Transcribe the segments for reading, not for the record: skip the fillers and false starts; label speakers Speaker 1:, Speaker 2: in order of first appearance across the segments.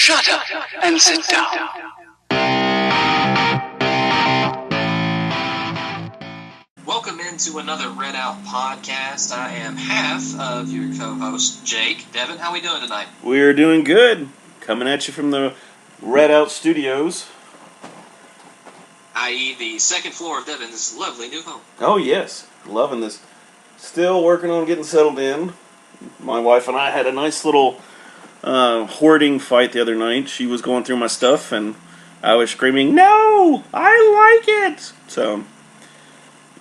Speaker 1: Shut up and sit down.
Speaker 2: Welcome into another Red Out podcast. I am half of your co-host, Jake. Devin, how are we doing tonight?
Speaker 3: We're doing good. Coming at you from the Red Out Studios.
Speaker 2: I.e. the second floor of Devin's lovely new home.
Speaker 3: Oh, yes. Loving this. Still working on getting settled in. My wife and I had a nice little hoarding fight the other night. She was going through my stuff, and I was screaming, "No! I like it!" So,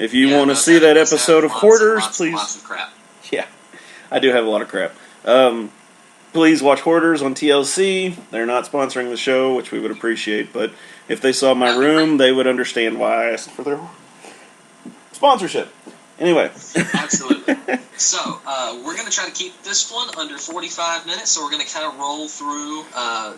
Speaker 3: if you want to see that episode of Hoarders, please...
Speaker 2: Lots of crap.
Speaker 3: Yeah, I do have a lot of crap. Please watch Hoarders on TLC. They're not sponsoring the show, which we would appreciate, but if they saw my room, they would understand why I asked for their sponsorship. Anyway.
Speaker 2: Absolutely. So, we're going to try to keep this one under 45 minutes, so we're going to kind of roll through a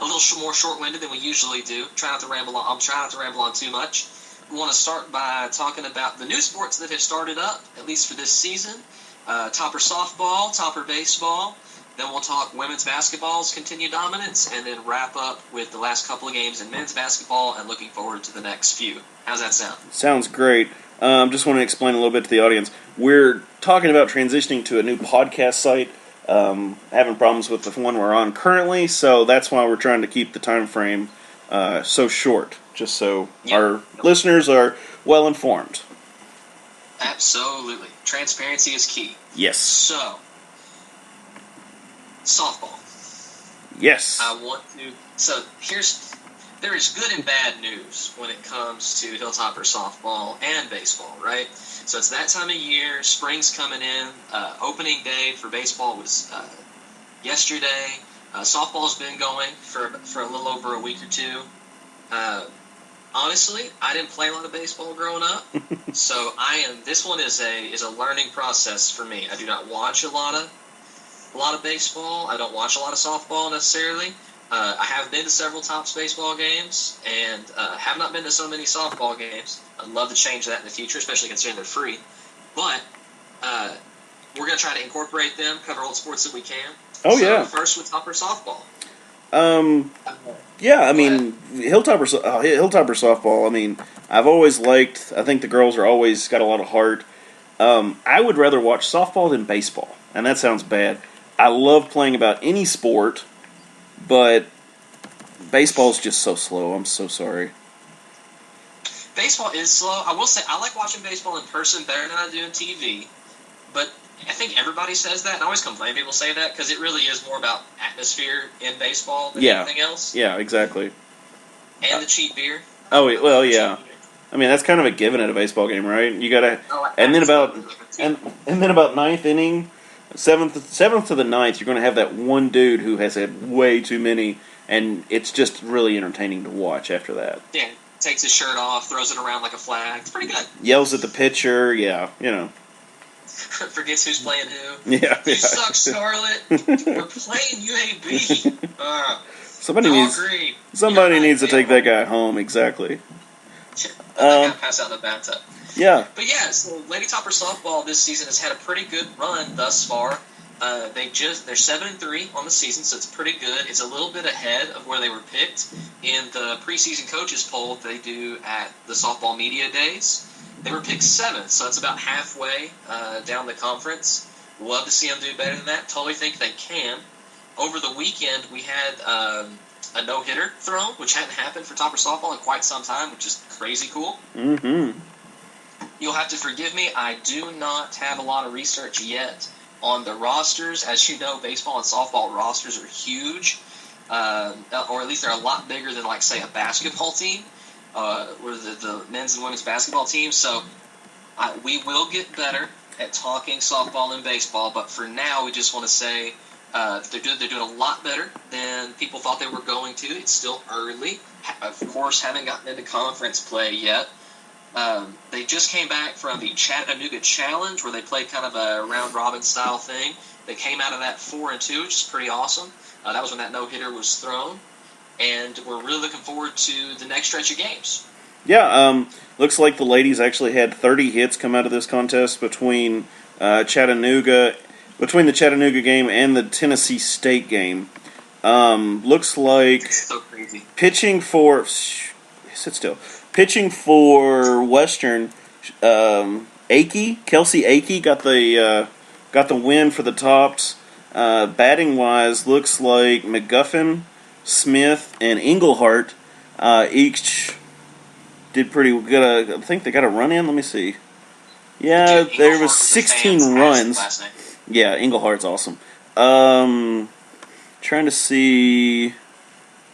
Speaker 2: little more short-winded than we usually do. Try not to ramble on. I'm trying not to ramble on too much. We want to start by talking about the new sports that have started up, at least for this season. Topper softball, topper baseball. Then we'll talk women's basketball's continued dominance, and then wrap up with the last couple of games in men's basketball and looking forward to the next few. How's that sound?
Speaker 3: Sounds great. Just want to explain a little bit to the audience. We're talking about transitioning to a new podcast site. Having problems with the one we're on currently, so that's why we're trying to keep the time frame so short, just so our listeners are well informed.
Speaker 2: Absolutely. Transparency is key.
Speaker 3: Yes.
Speaker 2: So, softball.
Speaker 3: Yes.
Speaker 2: There is good and bad news when it comes to Hilltopper softball and baseball, right? So it's that time of year. Spring's coming in. Opening day for baseball was yesterday. Softball's been going for a little over a week or two. Honestly, I didn't play a lot of baseball growing up, so this one is a learning process for me. I do not watch a lot of baseball. I don't watch a lot of softball necessarily. I have been to several Tops baseball games, and have not been to so many softball games. I'd love to change that in the future, especially considering they're free. But we're going to try to incorporate them, cover all the sports that we can. First with Topper softball.
Speaker 3: Yeah, I mean, Hilltopper softball, I mean, I've always liked, I think the girls are always got a lot of heart. I would rather watch softball than baseball, and that sounds bad. I love playing about any sport, but baseball's just so slow. I'm so sorry.
Speaker 2: Baseball is slow. I will say, I like watching baseball in person better than I do on TV, but I think everybody says that, and I always complain people say that, because it really is more about atmosphere in baseball than anything else.
Speaker 3: Yeah, exactly.
Speaker 2: And the cheap beer.
Speaker 3: Oh, well, yeah. I mean, that's kind of a given at a baseball game, right? You gotta, and then about ninth inning, seventh to the ninth, you're going to have that one dude who has had way too many, and it's just really entertaining to watch after that.
Speaker 2: Yeah, takes his shirt off, throws it around like a flag. It's pretty good.
Speaker 3: Yells at the pitcher, yeah, you know.
Speaker 2: Forgets who's playing who.
Speaker 3: Yeah.
Speaker 2: You suck, Scarlet. We're playing UAB.
Speaker 3: Somebody needs to take that guy home, exactly.
Speaker 2: That guy pass out in the bathtub.
Speaker 3: Yeah.
Speaker 2: But yeah, so Lady Topper softball this season has had a pretty good run thus far. They're 7-3 on the season, so it's pretty good. It's a little bit ahead of where they were picked in the preseason coaches poll they do at the softball media days. They were picked 7th, so it's about halfway down the conference. Love to see them do better than that. Totally think they can. Over the weekend, we had a no-hitter thrown, which hadn't happened for Topper softball in quite some time, which is crazy cool.
Speaker 3: Mm-hmm.
Speaker 2: You'll have to forgive me. I do not have a lot of research yet on the rosters. As you know, baseball and softball rosters are huge, or at least they're a lot bigger than, like, say, a basketball team, or the men's and women's basketball teams. So we will get better at talking softball and baseball, but for now we just want to say they're doing a lot better than people thought they were going to. It's still early. Of course, haven't gotten into conference play yet. They just came back from the Chattanooga Challenge, where they played kind of a round-robin style thing. They came out of that 4-2, which is pretty awesome. That was when that no-hitter was thrown. And we're really looking forward to the next stretch of games.
Speaker 3: Yeah, looks like the ladies actually had 30 hits come out of this contest between the Chattanooga game and the Tennessee State game. Looks like
Speaker 2: It's so crazy.
Speaker 3: pitching for sit still. Pitching for Western, Kelsey Akey got the win for the Tops. Batting wise, looks like McGuffin, Smith, and Englehart each did pretty good. I think they got a run in. Let me see. Yeah,
Speaker 2: Dude,
Speaker 3: there
Speaker 2: Englehart
Speaker 3: was
Speaker 2: a
Speaker 3: 16
Speaker 2: fantastic
Speaker 3: runs.
Speaker 2: last night.
Speaker 3: Yeah, Englehart's awesome. Trying to see.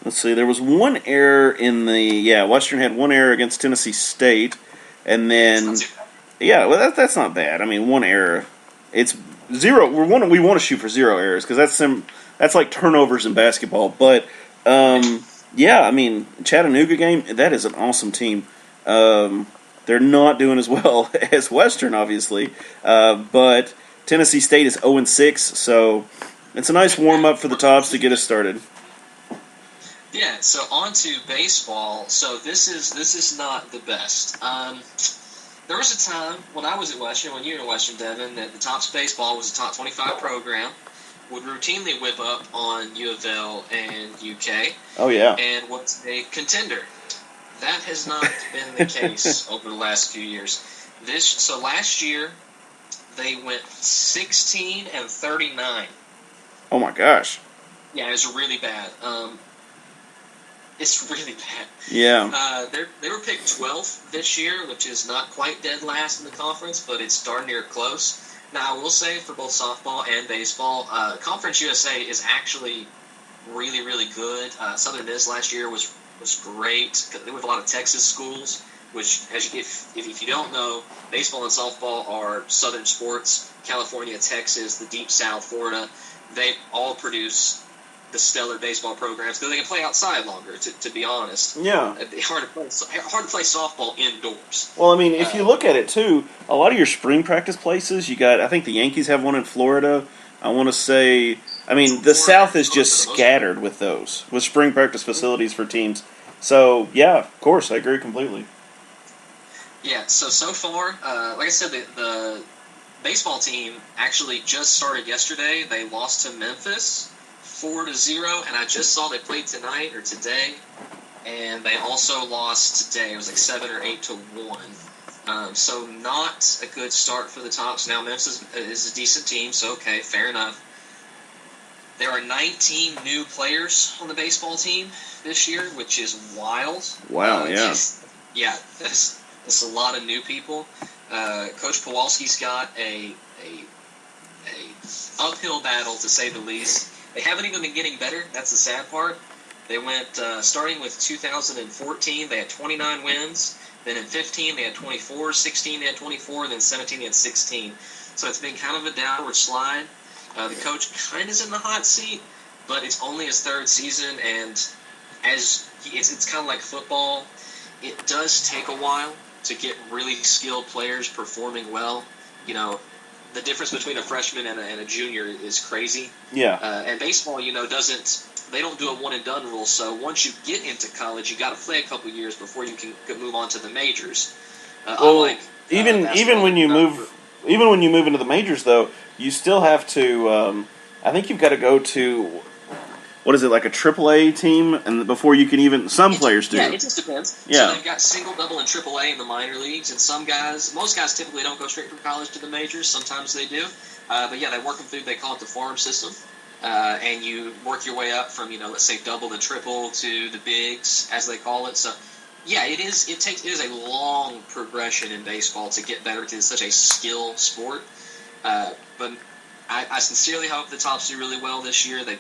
Speaker 3: Let's see. There was one error in the Western had one error against Tennessee State, and then well that's not bad. I mean, one error. It's zero. We want to shoot for zero errors because that's like turnovers in basketball. But I mean, Chattanooga game, that is an awesome team. They're not doing as well as Western, obviously, but Tennessee State is 0-6, so it's a nice warm up for the Tops to get us started.
Speaker 2: Yeah, so on to baseball. So this is not the best. There was a time when I was at Western, when you were at Western, Devin, that the Tops baseball was a top 25 program, would routinely whip up on U of L and UK.
Speaker 3: Oh, yeah.
Speaker 2: And was a contender. That has not been the case over the last few years. So last year, they went 16-39.
Speaker 3: Oh, my gosh.
Speaker 2: Yeah, it was really bad. It's really bad.
Speaker 3: Yeah.
Speaker 2: They were picked 12th this year, which is not quite dead last in the conference, but it's darn near close. Now, I will say for both softball and baseball, Conference USA is actually really, really good. Southern Miss last year was great. They have a lot of Texas schools, which, if you don't know, baseball and softball are Southern sports. California, Texas, the Deep South, Florida, they all produce the stellar baseball programs because they can play outside longer. To be honest,
Speaker 3: yeah,
Speaker 2: it's hard to play softball indoors.
Speaker 3: Well, I mean, if you look at it too, a lot of your spring practice places, I think the Yankees have one in Florida. I want to say, I mean, the South is just scattered with those, with spring practice facilities for teams. So, yeah, of course, I agree completely.
Speaker 2: Yeah, so far, like I said, the baseball team actually just started yesterday. They lost to Memphis 4-0, and I just saw they played tonight or today, and they also lost today. It was like 7 or 8-1. So not a good start for the Tops. Now Memphis is a decent team, so okay, fair enough. There are 19 new players on the baseball team this year, which is wild.
Speaker 3: Wow, yeah.
Speaker 2: Yeah, that's a lot of new people. Coach Pawalski's got a uphill battle, to say the least. They haven't even been getting better. That's the sad part. They went, starting with 2014, they had 29 wins. Then in 15, they had 24. 16, they had 24. Then 17, they had 16. So it's been kind of a downward slide. The coach kind of is in the hot seat, but it's only his third season, and it's kind of like football. It does take a while to get really skilled players performing well. You know, the difference between a freshman and a junior is crazy.
Speaker 3: Yeah.
Speaker 2: And baseball, they don't do a one-and-done rule, so once you get into college, you got to play a couple years before you can move on to the majors.
Speaker 3: Even when you move into the majors, though, you still have to. I think you've got to go to. What is it, like a AAA team, and before you can even? Some players do.
Speaker 2: Yeah, it just depends.
Speaker 3: Yeah.
Speaker 2: So they've got single, double, and AAA in the minor leagues, and most guys typically don't go straight from college to the majors. Sometimes they do, but yeah, they work them through. They call it the farm system, and you work your way up from let's say double to triple to the bigs, as they call it. So yeah, it is. It is a long progression in baseball to get better because it's such a skill sport, but. I sincerely hope the Tops do really well this year. They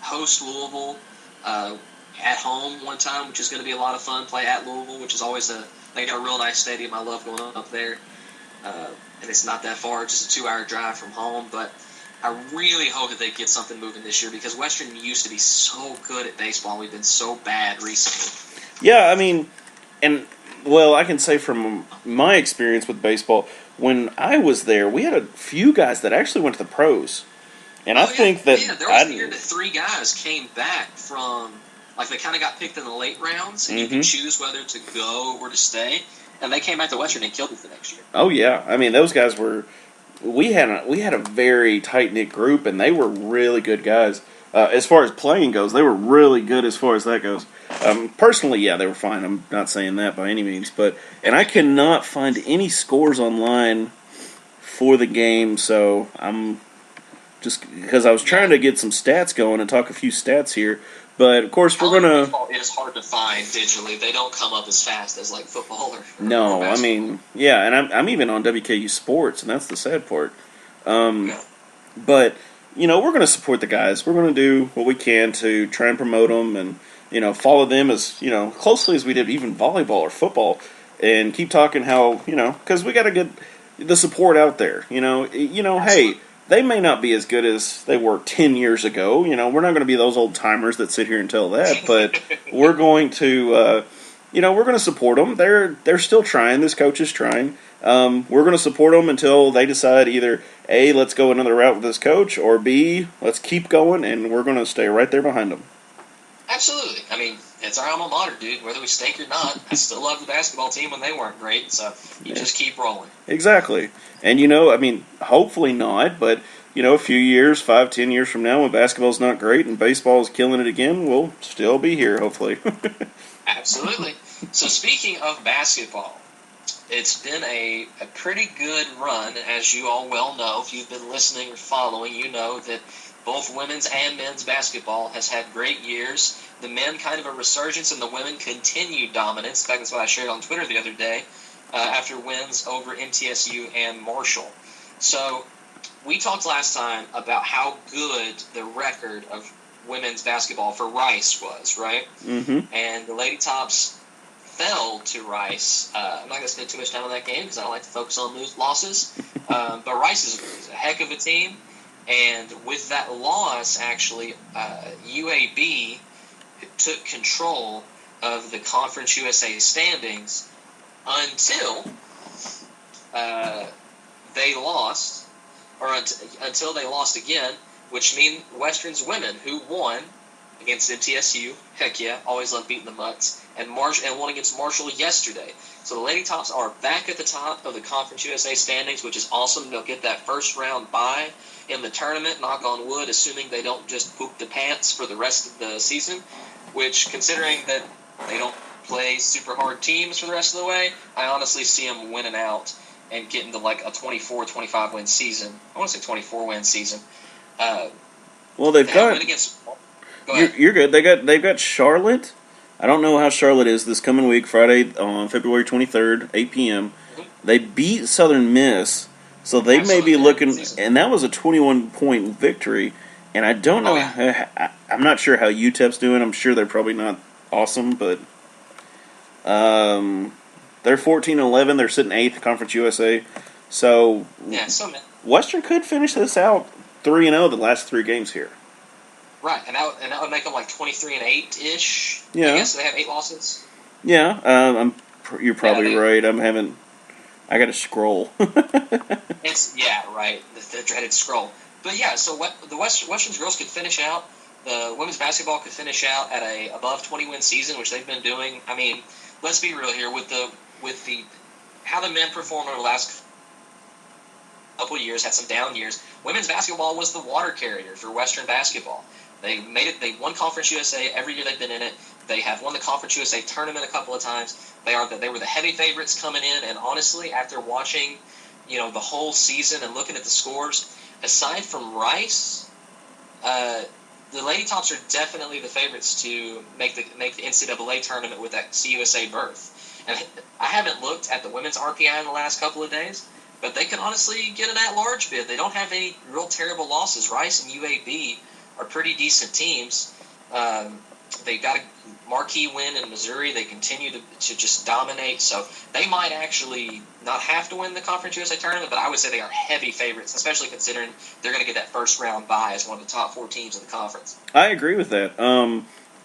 Speaker 2: host Louisville at home one time, which is going to be a lot of fun. Play at Louisville, which is always they got a real nice stadium. I love going up there, and it's not that far, just a 2-hour drive from home. But I really hope that they get something moving this year because Western used to be so good at baseball. We've been so bad recently.
Speaker 3: Yeah, I mean, I can say from my experience with baseball. When I was there, we had a few guys that actually went to the pros, and I think that
Speaker 2: there was a year that 3 guys came back from they kind of got picked in the late rounds, and you could choose whether to go or to stay, and they came back to Western and killed it the next year.
Speaker 3: Oh yeah, I mean those guys were. We had a very tight knit group, and they were really good guys. as far as playing goes, they were really good as far as that goes. Personally, yeah, they were fine. I'm not saying that by any means, and I cannot find any scores online for the game, so I'm just because I was trying to get some stats going and talk a few stats here. But of course, we're gonna.
Speaker 2: Baseball is hard to find digitally. They don't come up as fast as like football or
Speaker 3: No,
Speaker 2: or
Speaker 3: I mean, yeah, and I'm even on WKu Sports, and that's the sad part.
Speaker 2: Yeah.
Speaker 3: But we're going to support the guys. We're going to do what we can to try and promote them, and follow them as closely as we did even volleyball or football, and keep talking how because we got to get the support out there. Hey, they may not be as good as they were 10 years ago. We're not going to be those old timers that sit here and tell that, but we're going to. We're going to support them. They're still trying. This coach is trying. We're going to support them until they decide either A, let's go another route with this coach, or B, let's keep going, and we're going to stay right there behind them.
Speaker 2: Absolutely. I mean, it's our alma mater, dude. Whether we stink or not, I still love the basketball team when they weren't great, so you just keep rolling.
Speaker 3: Exactly. And, I mean, hopefully not, but, a few years, 5-10 years from now, when basketball's not great and baseball is killing it again, we'll still be here, hopefully.
Speaker 2: Absolutely. So speaking of basketball, it's been a pretty good run, as you all well know. If you've been listening or following, you know that both women's and men's basketball has had great years. The men kind of a resurgence, and the women continued dominance. In fact, that's what I shared on Twitter the other day after wins over MTSU and Marshall. So we talked last time about how good the record of women's basketball for Rice was, right?
Speaker 3: Mm-hmm.
Speaker 2: And the Lady Tops fell to Rice. I'm not going to spend too much time on that game because I don't like to focus on losses. But Rice is a heck of a team. And with that loss, actually, UAB took control of the Conference USA standings until they lost, or until they lost again, which means Western's women, who won against MTSU, heck yeah, always love beating the Mutts, and won against Marshall yesterday. So the Lady Tops are back at the top of the Conference USA standings, which is awesome. They'll get that first round bye in the tournament, knock on wood, assuming they don't just poop the pants for the rest of the season, which, considering that they don't play super hard teams for the rest of the way, I honestly see them winning out and getting to like a 24-25 win season. I want to say 24 win season.
Speaker 3: Well, they've got. You're good. They've got Charlotte. I don't know how Charlotte is this coming week, Friday on February 23rd, 8 p.m. Mm-hmm. They beat Southern Miss, so they may be looking, and that was a 21-point victory. And I don't know. I'm not sure how UTEP's doing. I'm sure they're probably not awesome, but they're 14-11. They're sitting 8th Conference USA. So Western could finish this out 3-0 the last 3 games here.
Speaker 2: Right, and that would make them like 23-8-ish.
Speaker 3: Yeah,
Speaker 2: I guess they have 8 losses.
Speaker 3: Yeah, you're probably right. I got to scroll.
Speaker 2: Right. The dreaded scroll. But yeah, so the Western's girls could finish out. The women's basketball could finish out at a above 20-win season, which they've been doing. I mean, let's be real here with the how the men performed over the last couple of years, had some down years. Women's basketball was the water carrier for Western basketball. They made it. They won Conference USA every year they've been in it. They have won the Conference USA tournament a couple of times. They were the heavy favorites coming in. And honestly, after watching, the whole season and looking at the scores, aside from Rice, the Lady Tops are definitely the favorites to make the NCAA tournament with that CUSA berth. And I haven't looked at the women's RPI in the last couple of days, but they can honestly get an at-large bid. They don't have any real terrible losses. Rice and UAB are pretty decent teams. They got a marquee win in Missouri. They continue to just dominate. So they might actually not have to win the Conference USA tournament, but I would say they are heavy favorites, especially considering they're going to get that first round bye as one of the top 4 teams in the conference.
Speaker 3: I agree with that.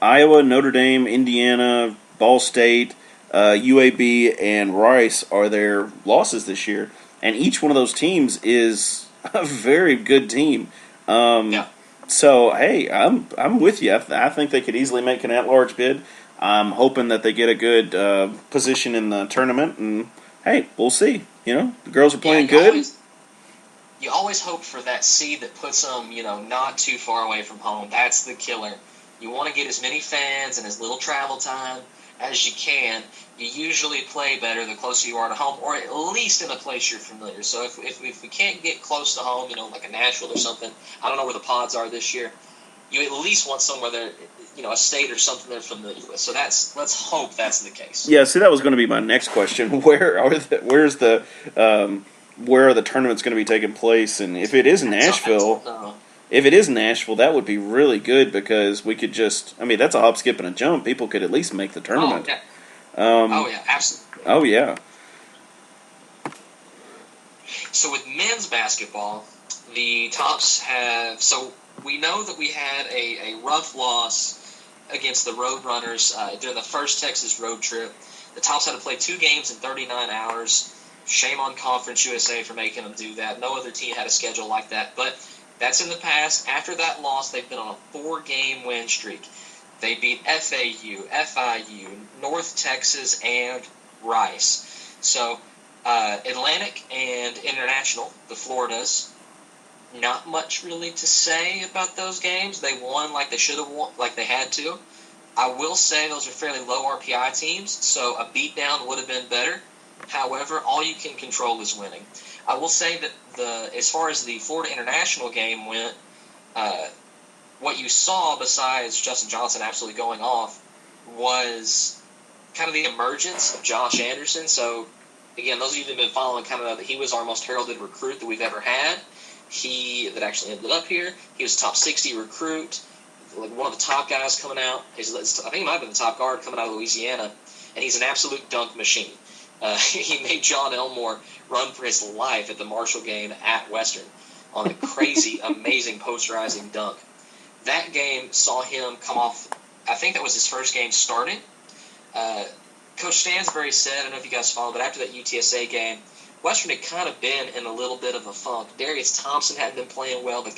Speaker 3: Iowa, Notre Dame, Indiana, Ball State, UAB, and Rice are their losses this year. And each one of those teams is a very good team. So, hey, I'm with you. I think they could easily make an at-large bid. I'm hoping that they get a good position in the tournament. And, hey, we'll see. The girls are playing good.
Speaker 2: you always hope for that seed that puts them, not too far away from home. That's the killer. You want to get as many fans and as little travel time as you can. You usually play better the closer you are to home, or at least in a place you're familiar. So if we can't get close to home, like a Nashville or something, I don't know where the Pods are this year, you at least want somewhere that, a state or something they're familiar with. So let's hope that's the case.
Speaker 3: Yeah, see, that was going to be my next question. Where are the tournaments going to be taking place? And if it is Nashville, that would be really good because we could just, that's a hop, skip, and a jump. People could at least make the tournament.
Speaker 2: Oh, yeah, absolutely.
Speaker 3: Oh, yeah.
Speaker 2: So with men's basketball, the Tops have, so we know that we had a rough loss against the Roadrunners during the first Texas road trip. The Tops had to play 2 games in 39 hours. Shame on Conference USA for making them do that. No other team had a schedule like that. But that's in the past. After that loss, they've been on a 4-game win streak. They beat FAU, FIU, North Texas, and Rice. So Atlantic and International, the Floridas, not much really to say about those games. They won like they should have won, like they had to. I will say those are fairly low RPI teams, so a beatdown would have been better. However, all you can control is winning. I will say that as far as the Florida International game went, what you saw besides Justin Johnson absolutely going off was kind of the emergence of Josh Anderson. So, again, those of you that have been following, he was our most heralded recruit that we've ever had. That actually ended up here. He was a top 60 recruit, like one of the top guys coming out. I think he might have been the top guard coming out of Louisiana, and he's an absolute dunk machine. He made John Elmore run for his life at the Marshall game at Western on a crazy, amazing posterizing dunk. That game saw him come off, I think that was his first game starting. Coach Stansbury said, I don't know if you guys followed, but after that UTSA game, Western had kind of been in a little bit of a funk. Darius Thompson hadn't been playing well. The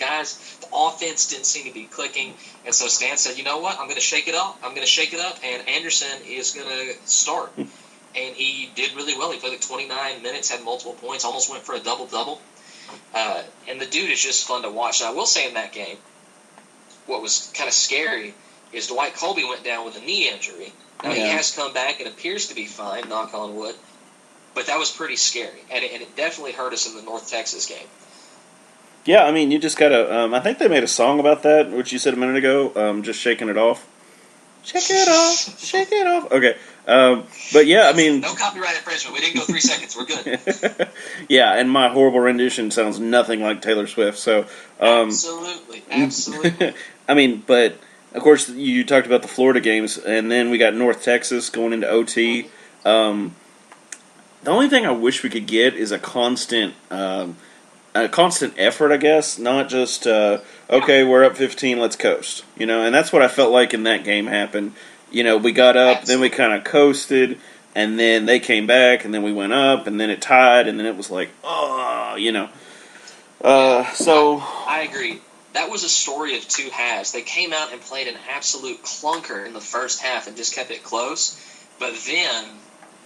Speaker 2: offense didn't seem to be clicking. And so Stan said, you know what, I'm going to shake it up. And Anderson is going to start. And he did really well. He played like 29 minutes, had multiple points, almost went for a double-double. And the dude is just fun to watch. And I will say in that game, what was kind of scary is Dwight Colby went down with a knee injury. Now, he has come back and appears to be fine, knock on wood. But that was pretty scary, and it definitely hurt us in the North Texas game.
Speaker 3: Yeah, you just got to... I think they made a song about that, which you said a minute ago, just shaking it off. Shake it off, shake it off. Okay, but yeah,
Speaker 2: No copyright infringement. We didn't go 3 seconds. We're good.
Speaker 3: Yeah, and my horrible rendition sounds nothing like Taylor Swift, so...
Speaker 2: Absolutely.
Speaker 3: But... Of course, you talked about the Florida games, and then we got North Texas going into OT. The only thing I wish we could get is a constant effort, I guess, not just okay, we're up 15, let's coast. And that's what I felt like in that game happened. We got up, then we kind of coasted, and then they came back, and then we went up, and then it tied, and then it was like, so
Speaker 2: I agree. That was a story of 2 halves. They came out and played an absolute clunker in the first half and just kept it close. But then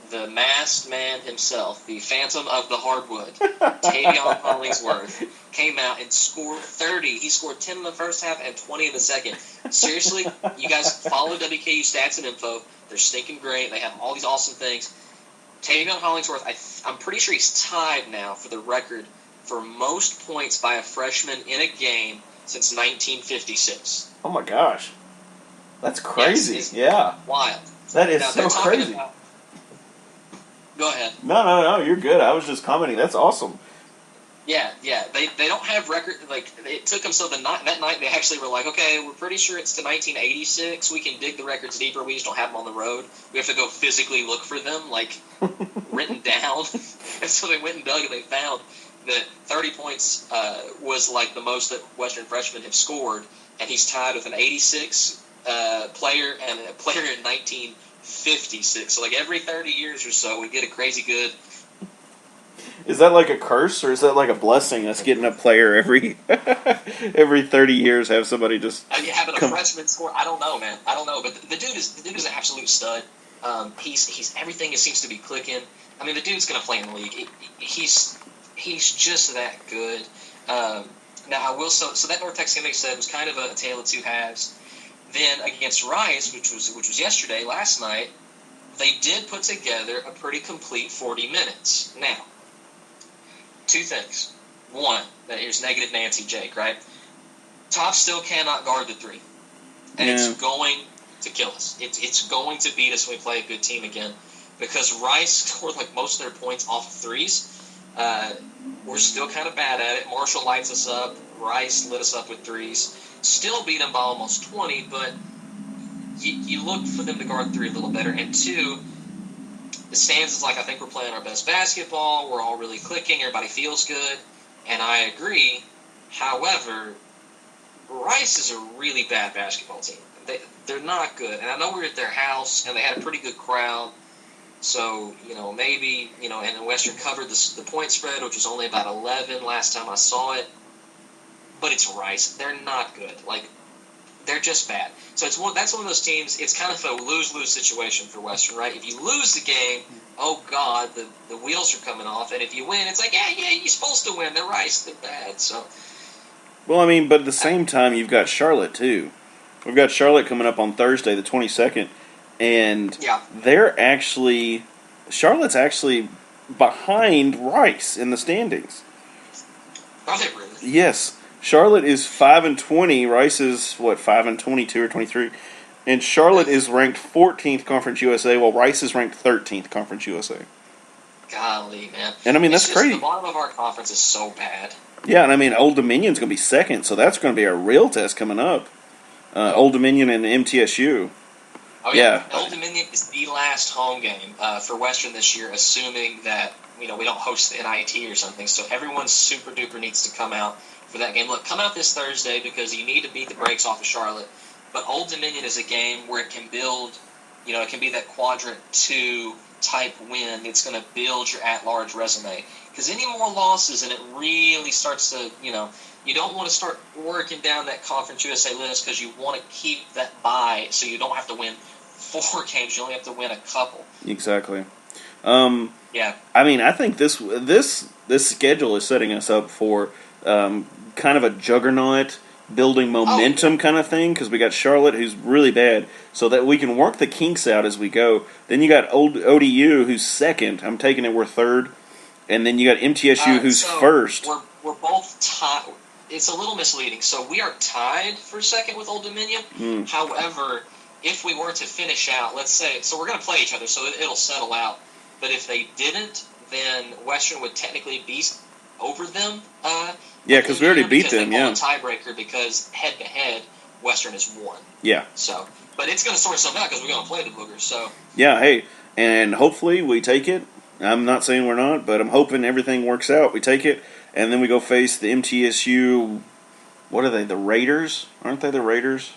Speaker 2: the masked man himself, the Phantom of the Hardwood, Tavion Hollingsworth, came out and scored 30. He scored 10 in the first half and 20 in the second. Seriously, you guys follow WKu Stats and Info. They're stinking great. They have all these awesome things. Tavion Hollingsworth, I'm pretty sure he's tied now for the record for most points by a freshman in a game since 1956.
Speaker 3: Oh my gosh. That's crazy.
Speaker 2: Yes,
Speaker 3: yeah.
Speaker 2: Wild.
Speaker 3: That is so crazy.
Speaker 2: Go ahead.
Speaker 3: No, you're good. I was just commenting. That's awesome.
Speaker 2: Yeah. They don't have record. Like, it took them that night they actually were like, okay, we're pretty sure it's to 1986. We can dig the records deeper. We just don't have them on the road. We have to go physically look for them, like, written down. And so they went and dug and they found that 30 points was like the most that Western freshmen have scored, and he's tied with an 86 player and a player in 1956. So like every 30 years or so, we get a crazy good.
Speaker 3: Is that like a curse, or is that like a blessing? Us getting a player every 30 years, have somebody just
Speaker 2: having a freshman score. I don't know, man. I don't know, but the dude is an absolute stud. He's everything seems to be clicking. The dude's gonna play in the league. He's just that good. Now, I will so that North Texas game, like I said, was kind of a tale of two halves. Then against Rice, which was yesterday, last night, they did put together a pretty complete 40 minutes. Now, two things. One, here's negative Nancy Jake, right? Top still cannot guard the three. And it's going to kill us. It's going to beat us when we play a good team again. Because Rice scored like most of their points off of threes. We're still kind of bad at it. Marshall lights us up. Rice lit us up with threes. Still beat them by almost 20, but you look for them to guard three a little better. And two, the stands is like, I think we're playing our best basketball. We're all really clicking. Everybody feels good. And I agree. However, Rice is a really bad basketball team. They're not good. And I know we're at their house, and they had a pretty good crowd. So, maybe, and Western covered the point spread, which was only about 11 last time I saw it. But it's Rice. They're not good. Like, they're just bad. So that's one of those teams, it's kind of a lose-lose situation for Western, right? If you lose the game, oh, God, the wheels are coming off. And if you win, it's like, yeah, you're supposed to win. They're Rice. They're bad. So,
Speaker 3: well, I mean, but at the same time, you've got Charlotte, too. We've got Charlotte coming up on Thursday, the 22nd. And Charlotte's actually behind Rice in the standings.
Speaker 2: Are they really?
Speaker 3: Yes. Charlotte is 5-20. Rice is, 5-22 or 23. And Charlotte is ranked 14th Conference USA, while Rice is ranked 13th Conference USA.
Speaker 2: Golly, man.
Speaker 3: And, I mean, that's crazy.
Speaker 2: The bottom of our conference is so bad.
Speaker 3: Yeah, and, I mean, Old Dominion's going to be second, so that's going to be a real test coming up. Old Dominion and MTSU.
Speaker 2: Oh, yeah. Old Dominion is the last home game for Western this year, assuming that, we don't host the NIT or something. So everyone super duper needs to come out for that game. Look, come out this Thursday because you need to beat the brakes off of Charlotte. But Old Dominion is a game where it can build, it can be that quadrant 2 type win. It's going to build your at-large resume. Because any more losses and it really starts to, you don't want to start working down that Conference USA list because you want to keep that bye so you don't have to win 4 games. You only have to win a couple.
Speaker 3: Exactly.
Speaker 2: Yeah.
Speaker 3: I mean, I think this schedule is setting us up for kind of a juggernaut, building momentum kind of thing, because we got Charlotte, who's really bad, so that we can work the kinks out as we go. Then you got ODU, who's second. I'm taking it we're third. And then you got MTSU, who's first.
Speaker 2: We're both tied. It's a little misleading. So we are tied for second with Old Dominion. However, if we were to finish out, let's say, so we're going to play each other, so it'll settle out. But if they didn't, then Western would technically be over them.
Speaker 3: Yeah, because we already beat them, yeah.
Speaker 2: A tiebreaker because head-to-head, Western is 1.
Speaker 3: Yeah.
Speaker 2: So, but it's going to sort something out because we're going to play the Boogers. So.
Speaker 3: Yeah, hey, and hopefully we take it. I'm not saying we're not, but I'm hoping everything works out. We take it, and then we go face the MTSU. What are they? The Raiders? Aren't they the Raiders?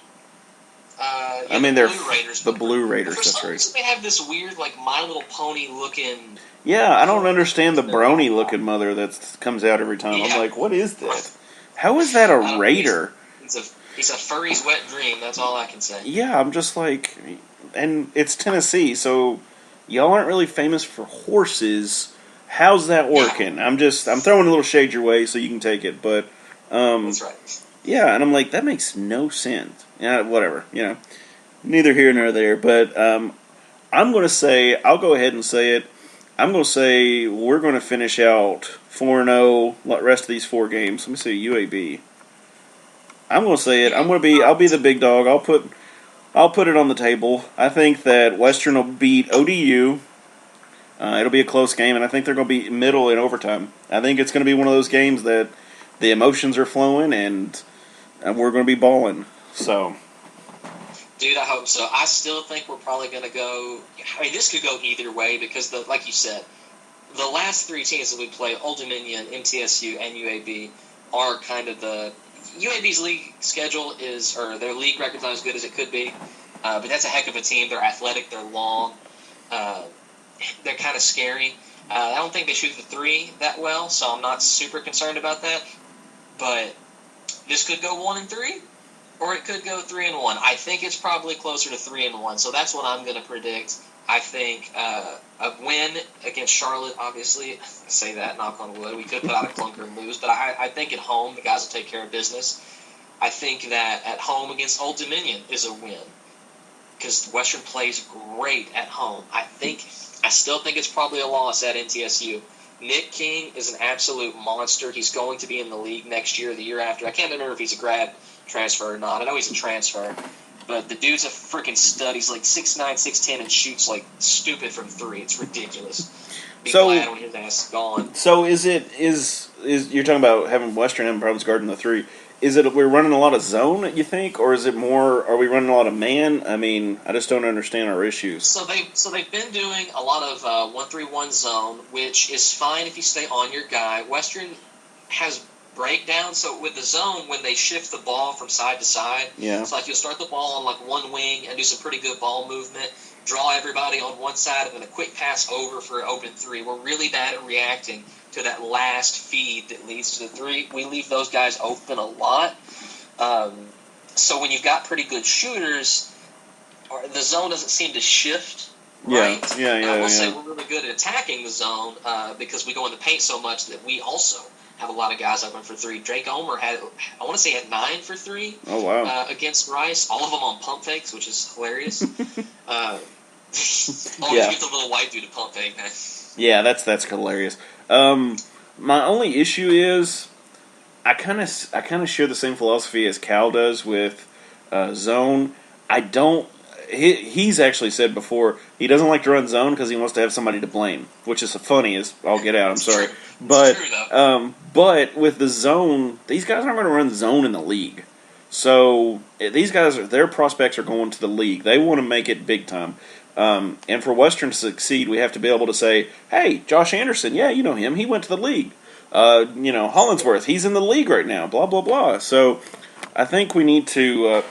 Speaker 2: I mean,
Speaker 3: they're
Speaker 2: Blue Raiders.
Speaker 3: The Blue Raiders.
Speaker 2: For
Speaker 3: that's
Speaker 2: some
Speaker 3: right.
Speaker 2: reason, they have this weird, like My Little Pony looking.
Speaker 3: Yeah, I don't understand the brony looking mother that comes out every time.
Speaker 2: Yeah.
Speaker 3: I'm like, what is that? How is that a Raider?
Speaker 2: He's a furry's wet dream. That's all I can say.
Speaker 3: Yeah, I'm just like, and it's Tennessee, so y'all aren't really famous for horses. How's that working?
Speaker 2: Yeah.
Speaker 3: I'm throwing a little shade your way so you can take it, but
Speaker 2: that's right.
Speaker 3: Yeah, and I'm like, that makes no sense. Yeah, whatever, neither here nor there. But I'm going to say, I'll go ahead and say it. I'm going to say we're going to finish out 4-0 the rest of these 4 games. Let me see, UAB. I'm going to say it. I'll be the big dog. I'll put it on the table. I think that Western will beat ODU. It'll be a close game, and I think they're going to be middle in overtime. I think it's going to be one of those games that the emotions are flowing, and we're going to be balling. So,
Speaker 2: dude, I hope so. I still think we're probably going to go. I mean, this could go either way because, like you said, the last 3 teams that we play, Old Dominion, MTSU, and UAB, are kind of the UAB's league schedule or their league record's not as good as it could be, but that's a heck of a team. They're athletic, they're long, they're kind of scary. I don't think they shoot the 3 that well, so I'm not super concerned about that. But this could go 1-3, or it could go 3-1. I think it's probably closer to 3-1, so that's what I'm going to predict. I think a win against Charlotte, obviously. I say that, knock on wood. We could put out a clunker and lose, but I think at home the guys will take care of business. I think that at home against Old Dominion is a win because Western plays great at home. I still think it's probably a loss at NTSU. Nick King is an absolute monster. He's going to be in the league next year or the year after. I can't remember if he's a grad transfer or not. I know he's a transfer. But the dude's a freaking stud. He's like 6'9", 6'10", and shoots like stupid from 3. It's ridiculous. Be glad when his ass is gone.
Speaker 3: So is you're talking about having Western having problems guarding the 3? Is it we're running a lot of zone, you think, or is it more? Are we running a lot of man? I mean, I just don't understand our issues.
Speaker 2: So they've been doing a lot of 1-3-1 zone, which is fine if you stay on your guy. Western has breakdown, so with the zone, when they shift the ball from side to side, it's like you'll start the ball on like one wing and do some pretty good ball movement, draw everybody on one side, and then a quick pass over for an open 3. We're really bad at reacting to that last feed that leads to the 3. We leave those guys open a lot. So when you've got pretty good shooters, the zone doesn't seem to shift. Right? I will say we're really good at attacking the zone because we go in the paint so much that we also have a lot of guys open for 3. Drake Omer had 9 for 3.
Speaker 3: Oh, wow.
Speaker 2: Against Rice. All of them on pump fakes, which is hilarious. Always get the little white dude to pump fake, man.
Speaker 3: Yeah, that's hilarious. My only issue is I kind of share the same philosophy as Cal does with zone. I don't. He's actually said before he doesn't like to run zone because he wants to have somebody to blame, which is funny as all get out. I'm sorry, but with the zone, these guys aren't going to run zone in the league. So these guys, their prospects are going to the league. They want to make it big time. And for Western to succeed, we have to be able to say, "Hey, Josh Anderson, yeah, you know him. He went to the league. Hollinsworth, he's in the league right now. Blah blah blah." So I think we need to.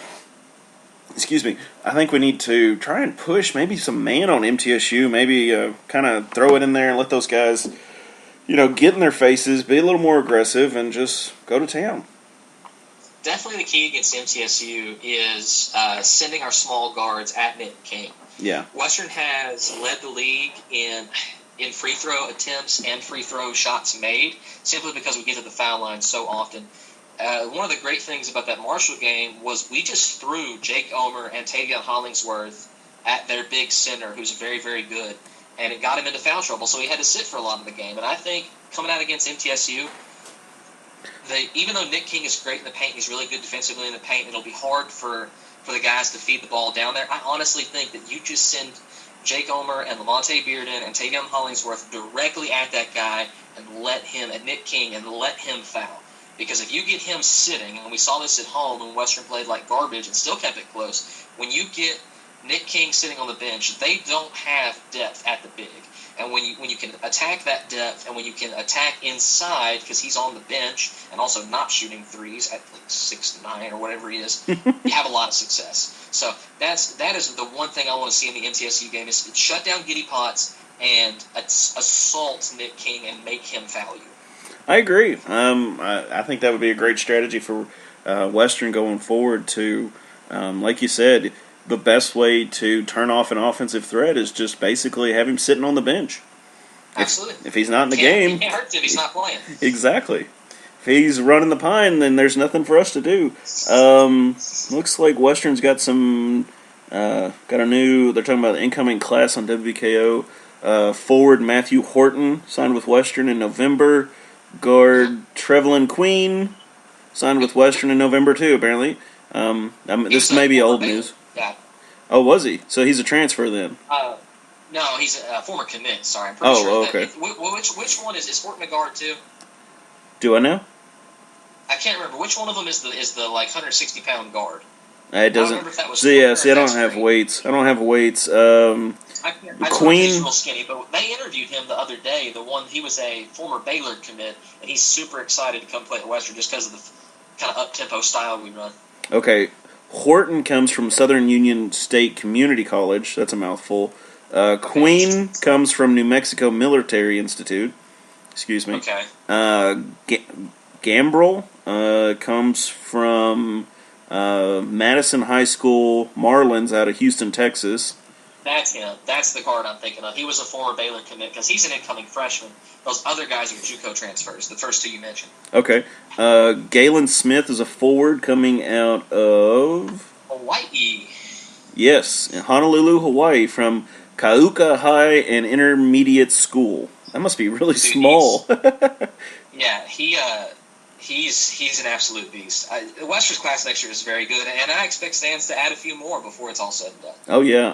Speaker 3: I think we need to try and push maybe some man on MTSU. Maybe kind of throw it in there and let those guys, get in their faces, be a little more aggressive, and just go to town.
Speaker 2: Definitely the key against MTSU is sending our small guards at Nick King.
Speaker 3: Yeah.
Speaker 2: Western has led the league in free throw attempts and free throw shots made simply because we get to the foul line so often. One of the great things about that Marshall game was we just threw Jake Omer and Tavion Hollingsworth at their big center, who's very, very good, and it got him into foul trouble, so he had to sit for a lot of the game. And I think coming out against MTSU, even though Nick King is great in the paint, he's really good defensively in the paint, it'll be hard for the guys to feed the ball down there. I honestly think that you just send Jake Omer and Lamonte Bearden and Tavion Hollingsworth directly at that guy and at Nick King, and let him foul. Because if you get him sitting, and we saw this at home when Western played like garbage and still kept it close, when you get Nick King sitting on the bench, they don't have depth at the big. And when you can attack that depth, and when you can attack inside because he's on the bench and also not shooting threes at like 6'9" or whatever he is, you have a lot of success. So that is the one thing I want to see in the MTSU game is shut down Giddy Potts and assault Nick King and make him foul you.
Speaker 3: I agree. I think that would be a great strategy for Western going forward to, like you said, the best way to turn off an offensive threat is just basically have him sitting on the bench.
Speaker 2: Absolutely.
Speaker 3: If he's not in the game.
Speaker 2: He can't hurt if he's not playing.
Speaker 3: Exactly. If he's running the pine, then there's nothing for us to do. Looks like Western's got they're talking about the incoming class on WKu. Forward Matthew Horton signed with Western in November. Guard Trevelyan Queen signed with Western in November too, apparently. This may be old news.
Speaker 2: Yeah.
Speaker 3: Oh, was he? So he's a transfer then?
Speaker 2: No, he's a former commit. Sorry, I'm pretty sure.
Speaker 3: Okay.
Speaker 2: Which one is Horton a guard too?
Speaker 3: Do I know?
Speaker 2: I can't remember. Which one of them is the like 160-pound guard?
Speaker 3: It doesn't.
Speaker 2: I don't remember if that was.
Speaker 3: I don't have weights.
Speaker 2: Queen. He's real skinny, but they interviewed him the other day. He was a former Baylor commit, and he's super excited to come play at Western just because of the kind of up-tempo style we run.
Speaker 3: Okay, Horton comes from Southern Union State Community College. That's a mouthful. Queen comes from New Mexico Military Institute. Excuse me.
Speaker 2: Okay.
Speaker 3: Gambrel comes from Madison High School Marlins out of Houston, Texas.
Speaker 2: That's him. That's the guard I'm thinking of. He was a former Baylor commit because he's an incoming freshman. Those other guys are JUCO transfers, the first two you mentioned.
Speaker 3: Okay. Galen Smith is a forward coming out of
Speaker 2: Hawaii.
Speaker 3: Yes, in Honolulu, Hawaii, from Kauka High and Intermediate School. That must be really small.
Speaker 2: Yeah, he's an absolute beast. The Wester's class next year is very good, and I expect Stans to add a few more before it's all said and done.
Speaker 3: Oh yeah,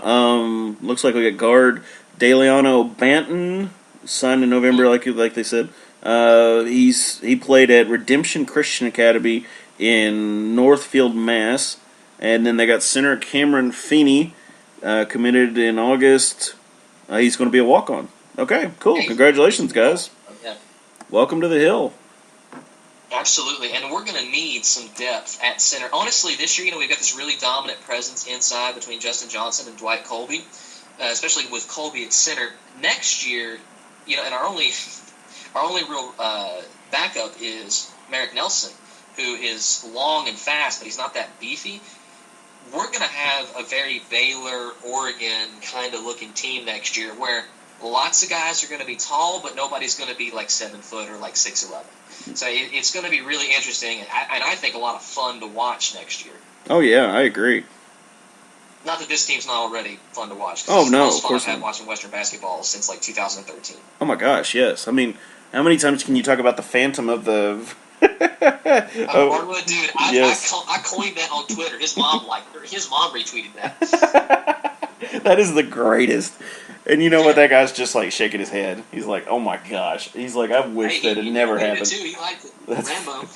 Speaker 3: looks like we got guard Deliano Banton signed in November, like they said. He played at Redemption Christian Academy in Northfield, Mass. And then they got center Cameron Feeney, committed in August. He's going to be a walk-on. Okay, cool. Congratulations, guys.
Speaker 2: Yeah.
Speaker 3: Welcome to the Hill.
Speaker 2: Absolutely, and we're going to need some depth at center. Honestly, this year, we've got this really dominant presence inside between Justin Johnson and Dwight Colby, especially with Colby at center. Next year, and our only real backup is Merrick Nelson, who is long and fast, but he's not that beefy. We're going to have a very Baylor, Oregon kind of looking team next year where lots of guys are going to be tall, but nobody's going to be like 7 foot or like 6'11". So it's going to be really interesting, and I think a lot of fun to watch next year.
Speaker 3: Oh, yeah, I agree.
Speaker 2: Not that this team's not already fun to watch.
Speaker 3: Oh, no,
Speaker 2: of
Speaker 3: course
Speaker 2: I've had
Speaker 3: not.
Speaker 2: watching Western basketball since like 2013.
Speaker 3: Oh, my gosh, yes. I mean, how many times can you talk about the phantom of the...
Speaker 2: Hardwood, dude,
Speaker 3: yes.
Speaker 2: I coined that on Twitter. His mom retweeted that.
Speaker 3: That is the greatest. And you know what? That guy's just like shaking his head. He's like, "Oh my gosh!" He's like, "I wish that it never happened."
Speaker 2: Too. He liked it.
Speaker 3: That's
Speaker 2: Rambo.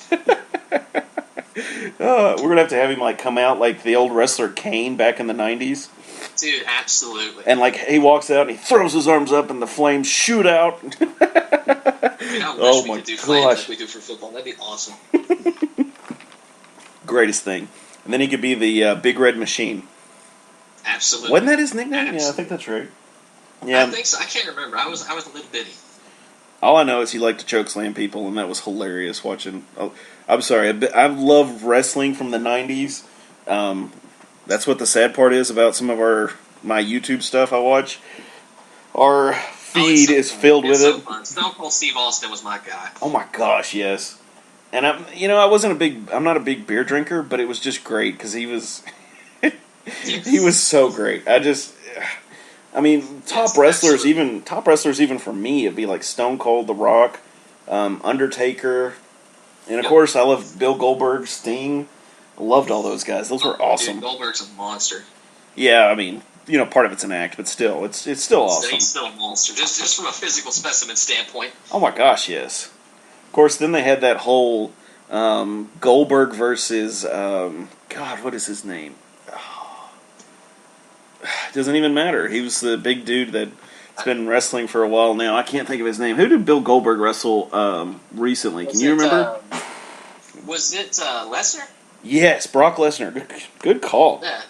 Speaker 3: We're gonna have to have him like come out like the old wrestler Kane back in the '90s.
Speaker 2: Dude, absolutely.
Speaker 3: And like he walks out and he throws his arms up and the flames shoot out.
Speaker 2: I wish we could do flames like we do for football. That'd be awesome.
Speaker 3: Greatest thing. And then he could be the Big Red Machine.
Speaker 2: Absolutely.
Speaker 3: Wasn't that his nickname?
Speaker 2: Absolutely.
Speaker 3: Yeah, I think that's right. Yeah.
Speaker 2: I think so. I can't remember. I was a little bitty.
Speaker 3: All I know is he liked to choke slam people, and that was hilarious watching. Oh, I'm sorry. I love wrestling from the 90s. That's what the sad part is about some of my YouTube stuff I watch. Our feed is filled with it.
Speaker 2: Fun. Stone Cold Steve Austin was my guy.
Speaker 3: Oh my gosh, yes. And I'm not a big beer drinker, but it was just great because he was so great. Top wrestlers even for me, it'd be like Stone Cold, The Rock, Undertaker, and of course I love Bill Goldberg, Sting. I loved all those guys. Those were awesome.
Speaker 2: Dude, Goldberg's a monster.
Speaker 3: Yeah, I mean, part of it's an act, but still, it's still awesome.
Speaker 2: He's still a monster, just from a physical specimen standpoint.
Speaker 3: Oh my gosh, yes. Of course, then they had that whole Goldberg versus God, what is his name? It doesn't even matter. He was the big dude that's been wrestling for a while now. I can't think of his name. Who did Bill Goldberg wrestle recently? Can you remember?
Speaker 2: Was it Lesnar?
Speaker 3: Yes, Brock Lesnar. Good call.
Speaker 2: Yeah.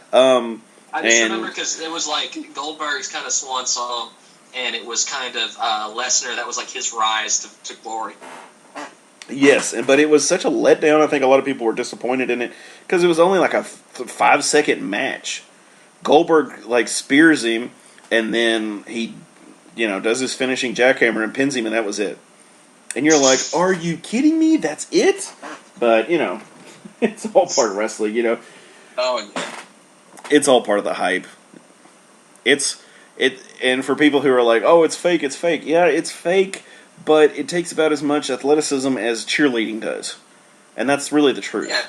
Speaker 2: I just remember because it was like Goldberg's kind of swan song, and it was kind of Lesnar. That was like his rise to glory.
Speaker 3: Yes, but it was such a letdown. I think a lot of people were disappointed in it because it was only like a 5-second match. Goldberg like spears him, and then he, does his finishing jackhammer and pins him, and that was it. And you're like, "Are you kidding me? That's it?" But it's all part of wrestling.
Speaker 2: Oh yeah.
Speaker 3: It's all part of the hype. And for people who are like, "Oh, it's fake," it's fake. Yeah, it's fake, but it takes about as much athleticism as cheerleading does, and that's really the truth.
Speaker 2: Yeah.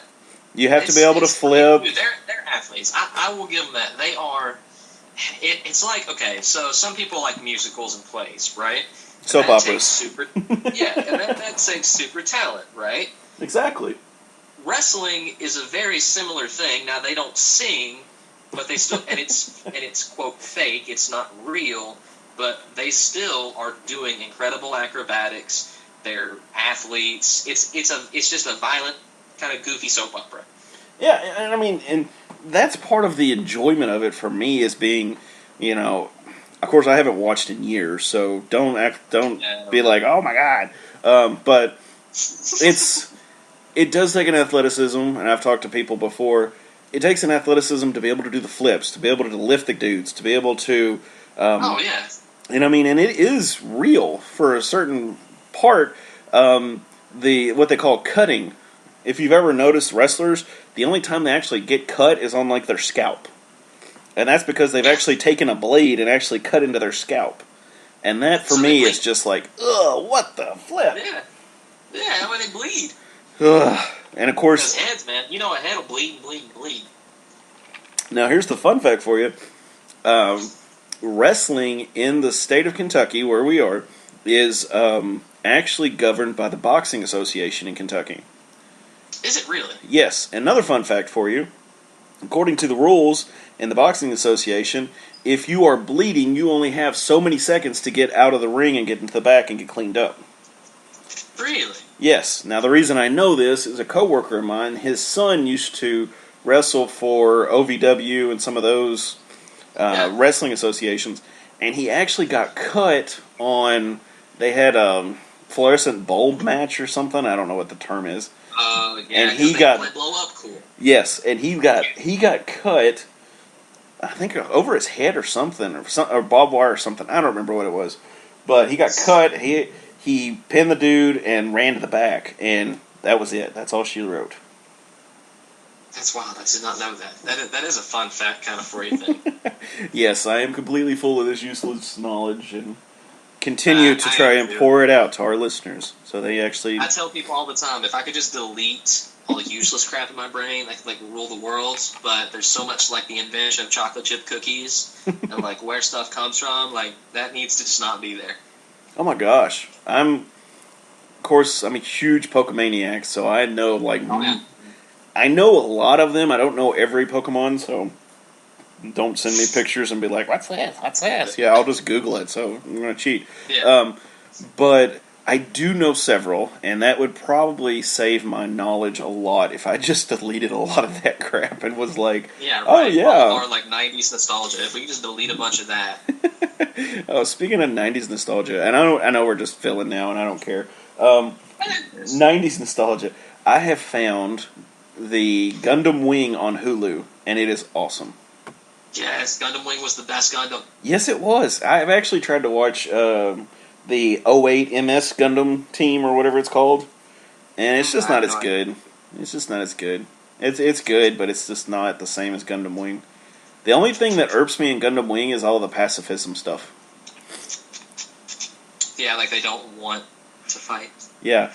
Speaker 3: You have to be able to flip.
Speaker 2: Dude, they're athletes. I will give them that. They are. It's like, okay, so some people like musicals and plays, right?
Speaker 3: Soap operas.
Speaker 2: And that takes super talent, right?
Speaker 3: Exactly.
Speaker 2: Wrestling is a very similar thing. Now they don't sing, but they still, and it's quote fake. It's not real, but they still are doing incredible acrobatics. They're athletes. It's just a violent, kind of goofy soap opera.
Speaker 3: Yeah, and that's part of the enjoyment of it for me is being, of course I haven't watched in years, so don't be like, oh my god, but It does take an athleticism, and I've talked to people before. It takes an athleticism to be able to do the flips, to be able to lift the dudes, to be able to.
Speaker 2: Oh yeah.
Speaker 3: And I mean, and it is real for a certain part. What they call cutting. If you've ever noticed wrestlers, the only time they actually get cut is on like their scalp, and that's because they've actually taken a blade and actually cut into their scalp. And that for me is just like, ugh, what the flip?
Speaker 2: Yeah, how they bleed.
Speaker 3: Ugh. And of course,
Speaker 2: because heads, man, you know a head will bleed, bleed.
Speaker 3: Now here's the fun fact for you. Wrestling in the state of Kentucky, where we are, is actually governed by the Boxing Association in Kentucky.
Speaker 2: Is it really?
Speaker 3: Yes. Another fun fact for you. According to the rules in the Boxing Association, if you are bleeding, you only have so many seconds to get out of the ring and get into the back and get cleaned up.
Speaker 2: Really?
Speaker 3: Yes. Now the reason I know this is a coworker of mine. His son used to wrestle for OVW and some of those wrestling associations, and he actually got cut on. They had a fluorescent bulb match or something. I don't know what the term is.
Speaker 2: Yeah,
Speaker 3: and he got
Speaker 2: blow up cool.
Speaker 3: Yes, and he got cut. I think over his head or something, or barbed wire or something. I don't remember what it was, but he got cut. He pinned the dude and ran to the back, and that was it. That's all she wrote.
Speaker 2: That's wild. I did not know that. That is a fun fact kind of for you thing.
Speaker 3: Yes, I am completely full of this useless knowledge and continue to try and pour it out to our listeners. So they actually...
Speaker 2: I tell people all the time, if I could just delete all the useless crap in my brain, I could like rule the world, but there's so much like the invention of chocolate chip cookies and like where stuff comes from, like that needs to just not be there.
Speaker 3: Oh my gosh. Of course, I'm a huge Pokemaniac, so I know I know a lot of them. I don't know every Pokemon, so don't send me pictures and be like, what's this? What's this? Yeah, I'll just Google it, so I'm going to cheat.
Speaker 2: Yeah.
Speaker 3: But I do know several, and that would probably save my knowledge a lot if I just deleted a lot of that crap and was like, oh, yeah.
Speaker 2: Or like 90s nostalgia. If we could just delete a bunch of that.
Speaker 3: Oh, speaking of 90s nostalgia, and I know we're just filling now, and I don't care. 90s nostalgia. I have found the Gundam Wing on Hulu, and it is awesome.
Speaker 2: Yes, Gundam Wing was the best Gundam.
Speaker 3: Yes, it was. I've actually tried to watch the 08 MS Gundam team, or whatever it's called, and it's just not as good. It's just not as good. It's good, but it's just not the same as Gundam Wing. The only thing that irks me in Gundam Wing is all the pacifism stuff.
Speaker 2: Yeah, like they don't want to fight.
Speaker 3: Yeah.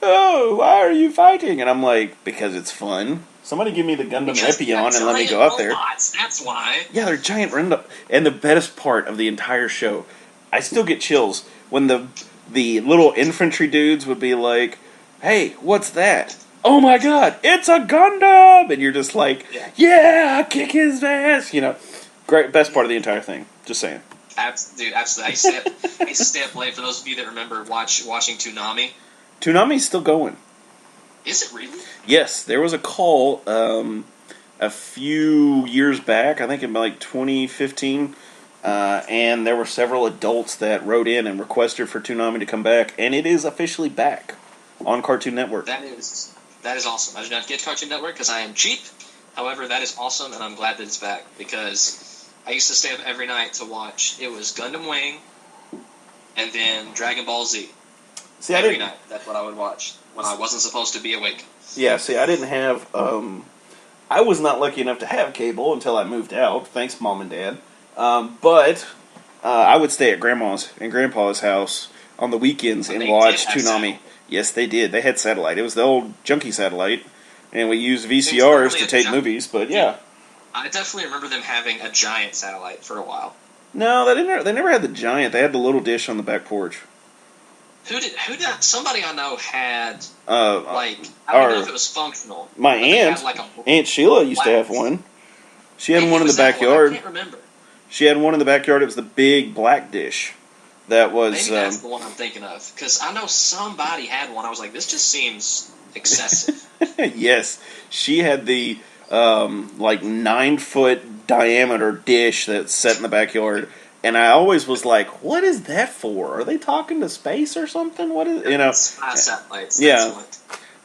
Speaker 3: Oh, why are you fighting? And I'm like, because it's fun. Somebody give me the Gundam Epion and let me go out there.
Speaker 2: That's why.
Speaker 3: Yeah, they're giant random. And the best part of the entire show, I still get chills when the little infantry dudes would be like, "Hey, what's that? Oh my God, it's a Gundam!" And you're just like, "Yeah, kick his ass!" You know, great, best part of the entire thing. Just saying.
Speaker 2: Dude, absolutely. I used to stay up late. For those of you that remember watching Toonami.
Speaker 3: Toonami's still going.
Speaker 2: Is it really?
Speaker 3: Yes, there was a call a few years back, I think in like 2015, and there were several adults that wrote in and requested for Toonami to come back, and it is officially back on Cartoon Network.
Speaker 2: That is awesome. I do not get Cartoon Network because I am cheap. However, that is awesome, and I'm glad that it's back because I used to stay up every night to watch. It was Gundam Wing, and then Dragon Ball Z.
Speaker 3: See,
Speaker 2: every night. That's what I would watch when I wasn't supposed to be awake.
Speaker 3: Yeah, see, I didn't have... I was not lucky enough to have cable until I moved out. Thanks, Mom and Dad. But I would stay at Grandma's and Grandpa's house on the weekends and watch Toonami. Yes, they did. They had satellite. It was the old junky satellite, and we used VCRs to tape movies, but yeah.
Speaker 2: I definitely remember them having a giant satellite for a while.
Speaker 3: No, they never had the giant. They had the little dish on the back porch.
Speaker 2: Who did somebody I know had, I don't know if it was functional.
Speaker 3: My aunt, Aunt Sheila used to have one. She had one in the backyard.
Speaker 2: I can't remember.
Speaker 3: She had one in the backyard. It was the big black dish. That was...
Speaker 2: Maybe that's the one I'm thinking of. Because I know somebody had one. I was like, this just seems excessive.
Speaker 3: Yes. She had the, 9-foot diameter dish that's set in the backyard. And I always was like, what is that for? Are they talking to space or something? What is...
Speaker 2: Spy satellites.
Speaker 3: Yeah.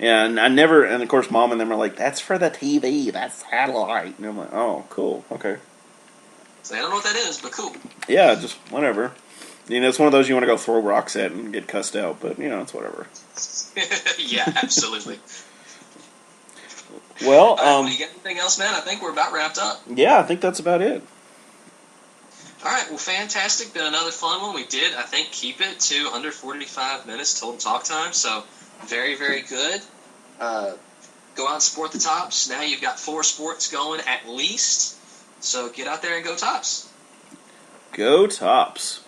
Speaker 3: And of course, Mom and them are like, that's for the TV, that's satellite. And I'm like, oh, cool, okay.
Speaker 2: So I don't know what that is, but cool.
Speaker 3: Yeah, just whatever. It's one of those you want to go throw rocks at and get cussed out, but, it's whatever.
Speaker 2: Yeah, absolutely.
Speaker 3: Well,
Speaker 2: you got anything else, man? I think we're about wrapped up.
Speaker 3: Yeah, I think that's about it.
Speaker 2: All right, well, fantastic. Been another fun one. We did, I think, keep it to under 45 minutes total talk time, so very, very good. Go out and support the Tops. Now you've got 4 sports going at least, so get out there and go Tops.
Speaker 3: Go Tops.